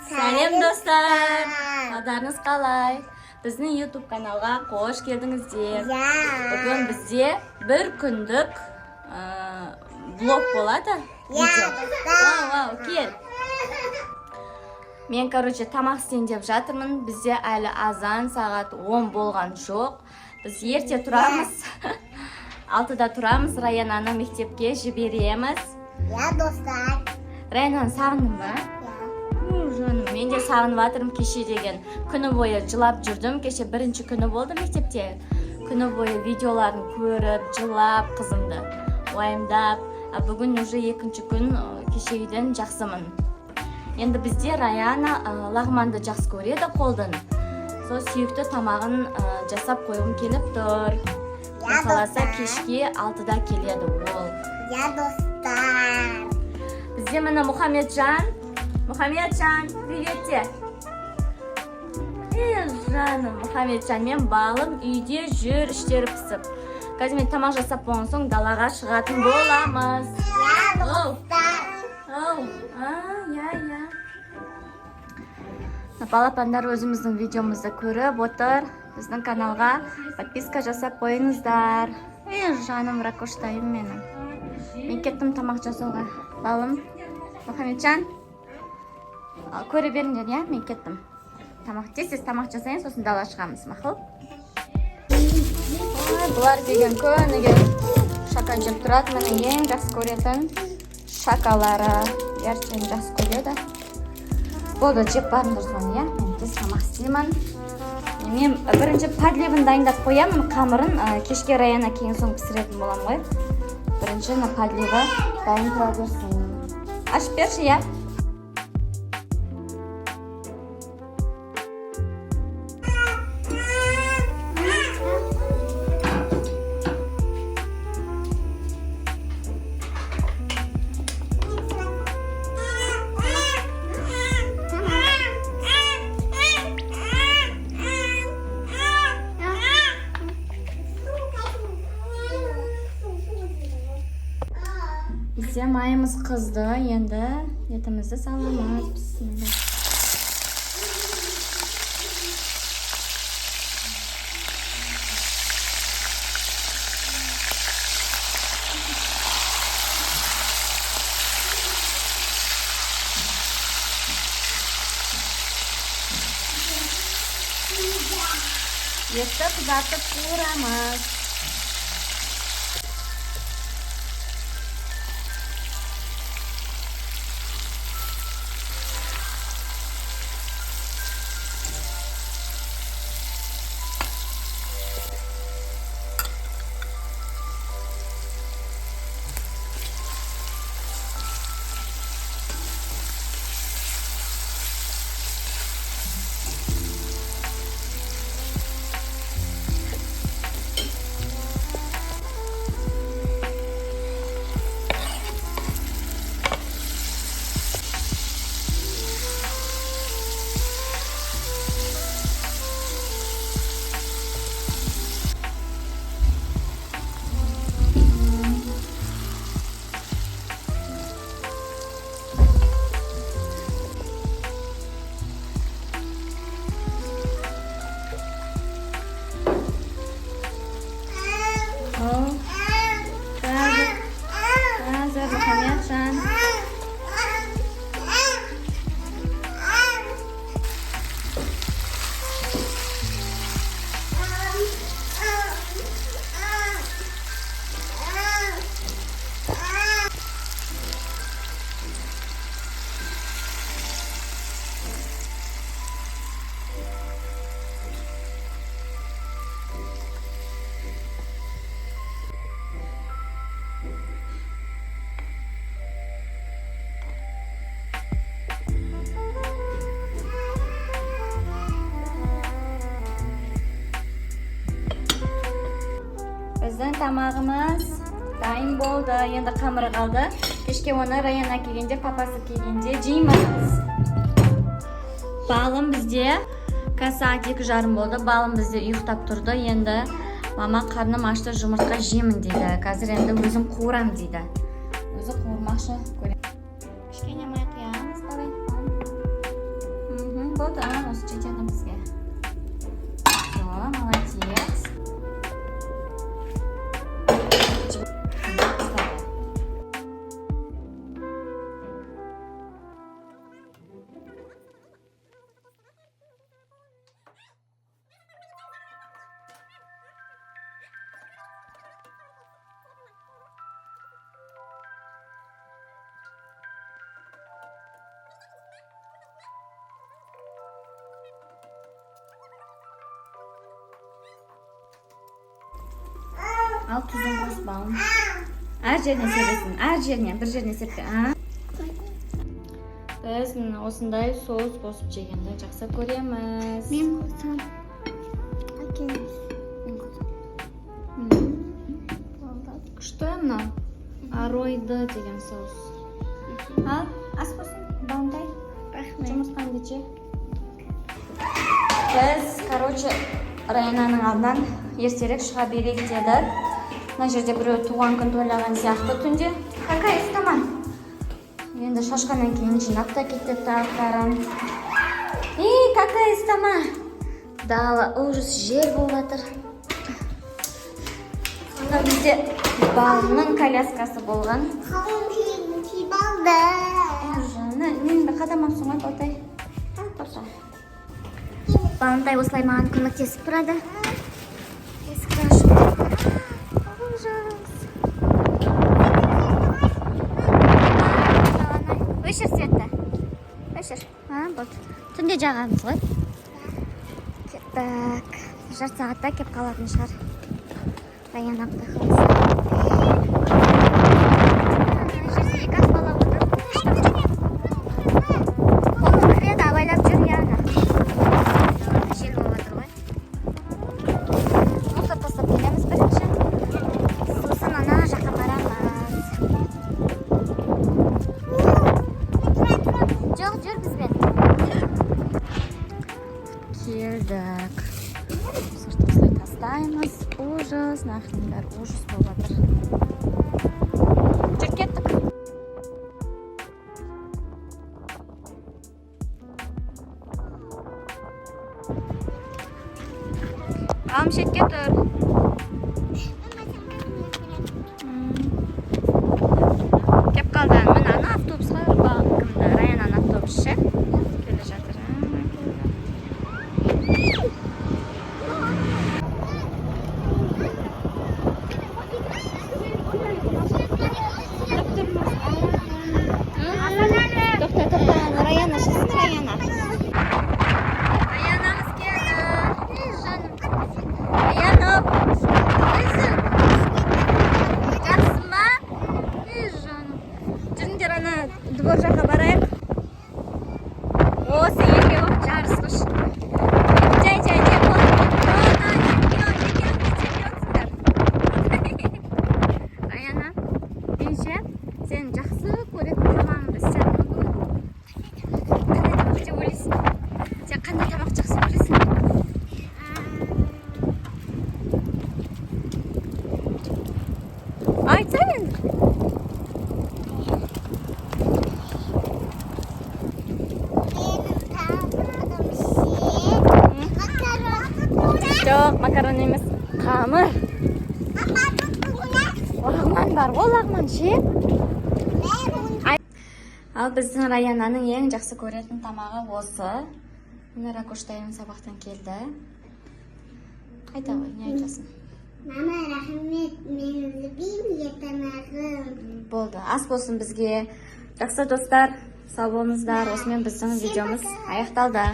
Сәлем достар! Қалдарыңыз қалай? Біздің YouTube каналға қош келдіңіздер. Бүгін бізде бір күндік блог болады. Вау, кел. Мен, тамақ істейін деп жатырмын. Бізде әлі азан сағат 10 болған жоқ. Біз ерте тұрамыз. 6-да тұрамыз. Раянаны мектепке жібереміз. Достар. Раянаны сағындың ба? Жаным, мен де сағынып жатырмын. Кеше деген күні бойы жылап жүрдім. Кеше бірінші күні болды мектепте. Күні бойы видеоларын көріп, жылап, қызымды уайымдап. Бүгін уже екінші күн кешегіден жақсымын. Енді бізде Раяна лағманды жақсы көреді қолдың. Сол сүйікті тамағын жасап қойғым келіп тұр. Қаласа кешке 6-да келеді ол. Достар. Бізде міне Мұхамеджан, привет те. Жаным, Мұхамеджан мен балым үйде жүр, іштері пісіп. Қазір мен тамақ жасап болған соң далаға шығатын боламыз. Балапандар өзіміздің видеомызды көріп отыр. Біздің каналға подписка жасап қойыңыздар. Жаным, ракоштайым менің. Мен кеттім тамақ жасауға. Балым, Мұхамеджан, көре беріңдер, я? Мен кеттім. Тез тамақ жасайын, сосын дала шығамыз, мақұл? Бұлар деген көніге шака жеп тұрады. Менің ең жақсы көретін шакалары. Ертең жақсы көреді. Болды, жеп барыңдар соны, я? Мен тез тамақ істеймін. Мен бірінші падливын дайындап қоямын, қамырын кешке Раяна кейін соң пісіретін болам ғой. Бірінші падливы дайын тұра берсін. Ашып берші, я? Бізде майымыз қызды, енді етімізді саламыз. Бісміллә. Етті қызартып қуырамыз. Біздің тамағымыз дайын болды. Енді қамыры қалды. Кешке оны Раяна келгенде, папасы келгенде жейміз. Балым бізде сағат 2:30 болды. Балым бізде ұйықтап тұрды. Енді мама қарным ашты, жұмыртқа жеймін дейді. Қазір енді өзім қуырам дейді. Өзі қуырмақшы. Кішкене май құямыз. Вот, осы жетеді бізге. Все, молодец. Al tuzun қос балым. Әр жеріне себесің, әр жеріне, бір жеріне сеппе. Біз осындай соус қосып жегенді жақсы көреміз. Мен қосам. Әкеліңіз. Мен қосам. Күшті мынау? Аройды деген соус. Ал, ас болсын, балымтай. Рахмет. Жұмыртқаңды же. Біз, Раянаның алдынан ертерек шыға берейік деді. Мына жерде біреу туған күн тойлаған сияқты түнде. Какай, ұстама. Енді шашқаннан кейін жинап та кетті тағаттарын. Какай, ұстама. Дала ужас жер болып жатыр. Сонда бізде балының коляскасы болған. Қауым киіп алды. Меніңді қадамапсың ғой, Балтай. Тоқта. Балынтай осылай маған көмектесіп тұрады. Есікті ашып. Ужас. Өшір светті. Өшір. Болды. Түнде жағамыз ғой. Кеттік. Жарты сағатта кеп қалатын шығар. Раян апта қалысы. Жерде екі ақ бала отыр. Қолын кіреді, абайлап жүр яғына. Жел болып жатыр ғой. Мусор тастап келеміз бірінші. Сосын ана жаққа барамыз. Жоқ, жүр бізбен. Келдік. Сыртты осылай тастаймыз. Ужас, нахрен бәрі ужас болып жатыр. Жүр, кеттік. Балым шетке тұр. Кеп қалды. Мына ана автобусқа кімді? Раянан автобусшы. Келе жатыр. Тоқта, Раяна шықсын, Раяна. Раянамыз келді. Жаным. Раянам. Өзің. Жақсы ма? Жаным. Жүріңдер ана двор жаққа барайық. Осы екеуі жарысқыш. Жай Раяна, менше сен жақсы көретін тамағыңды істедің. Қандай тамақ жеп ойлайсың? Сен қандай тамақ жақсы көресің? Айтса енді. Жоқ, макарон емес, қамыр. Лағман бар, ол лағман ше. Ал біздің Раянаның ең жақсы көретін тамағы осы. Міне Ракоштайың сабақтан келді. Қайта ғой, не айтасың? Мама, рахмет, мен любим тамағым. Болды, ас болсын бізге. Жақсы достар, сау болыңыздар. Осымен біздің видеомыз аяқталды.